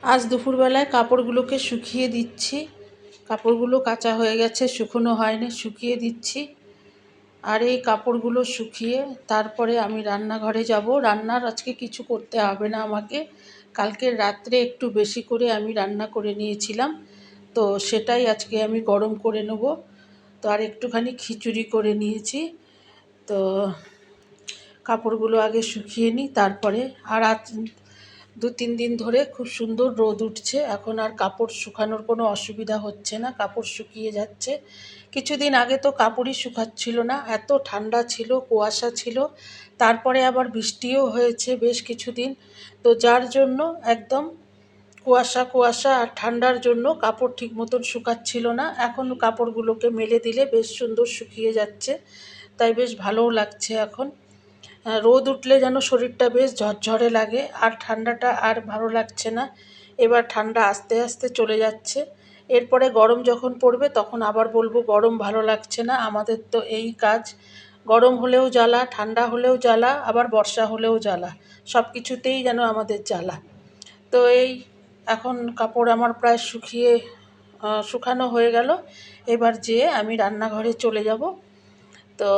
আজ দুপুরবেলায় কাপড়গুলোকে শুকিয়ে দিচ্ছি। কাপড়গুলো কাচা হয়ে গেছে, শুকনো হয়নি, শুকিয়ে দিচ্ছি। আর এই কাপড়গুলো শুকিয়ে তারপরে আমি রান্নাঘরে যাব। রান্নার আজকে কিছু করতে হবে না আমাকে। কালকের রাত্রে একটু বেশি করে আমি রান্না করে নিয়েছিলাম, তো সেটাই আজকে আমি গরম করে নেব। তো আর একটুখানি খিচুড়ি করে নিয়েছি। তো কাপড়গুলো আগে শুকিয়ে নিই তারপরে। আর আজ 2-3 দিন ধরে খুব সুন্দর রোদ উঠছে, এখন আর কাপড় শুকানোর কোনো অসুবিধা হচ্ছে না, কাপড় শুকিয়ে যাচ্ছে। কিছুদিন আগে তো কাপড়ই শুকাচ্ছিল না, এত ঠান্ডা ছিল, কুয়াশা ছিল, তারপরে আবার বৃষ্টিও হয়েছে বেশ কিছুদিন। তো যার জন্য একদম কুয়াশা কুয়াশা আর ঠান্ডার জন্য কাপড় ঠিক মতন শুকাচ্ছিল না। এখন কাপড়গুলোকে মেলে দিলে বেশ সুন্দর শুকিয়ে যাচ্ছে, তাই বেশ ভালোও লাগছে এখন। রোদ উঠলে যেন শরীরটা বেশ ঝরঝরে লাগে, আর ঠান্ডাটা আর ভালো লাগছে না। এবার ঠান্ডা আস্তে আস্তে চলে যাচ্ছে, এরপরে গরম যখন পড়বে তখন আবার বলবো গরম ভালো লাগছে না। আমাদের তো এই কাজ, গরম হলেও জ্বালা, ঠান্ডা হলেও জ্বালা, আবার বর্ষা হলেও জ্বালা, সব কিছুতেই যেন আমাদের জ্বালা। তো এই এখন কাপড় আমার প্রায় শুকানো হয়ে গেল। এবার যেয়ে আমি রান্নাঘরে চলে যাব। তো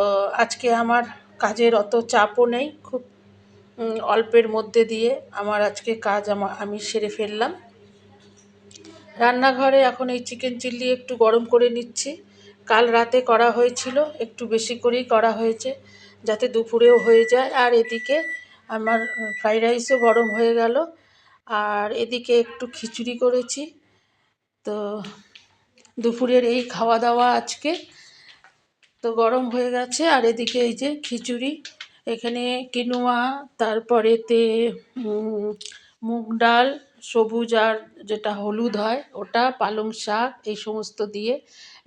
আজকে আমার কাজের অত চাপও নেই, খুব অল্পের মধ্যে দিয়ে আমার আজকে কাজ আমি সেরে ফেললাম। রান্নাঘরে এখন এই চিকেন চিল্লি একটু গরম করে নিচ্ছি। কাল রাতে করা হয়েছিল, একটু বেশি করেই করা হয়েছে যাতে দুপুরেও হয়ে যায়। আর এদিকে আমার ফ্রাইড রাইসও গরম হয়ে গেল, আর এদিকে একটু খিচুড়ি করেছি। তো দুপুরের এই খাওয়া দাওয়া আজকে। তো গরম হয়ে গেছে, আর এদিকে এই যে খিচুড়ি, এখানে কিনোয়া, তারপরেতে মুগ ডাল, সবুজ আর যেটা হলুদ হয় ওটা, পালং শাক, এই সমস্ত দিয়ে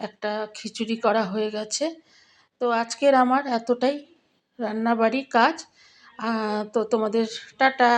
একটা খিচুড়ি করা হয়ে গেছে। তো আজকের আমার এতটাই রান্নাবাড়ি কাজ। তো তোমাদের টাটা।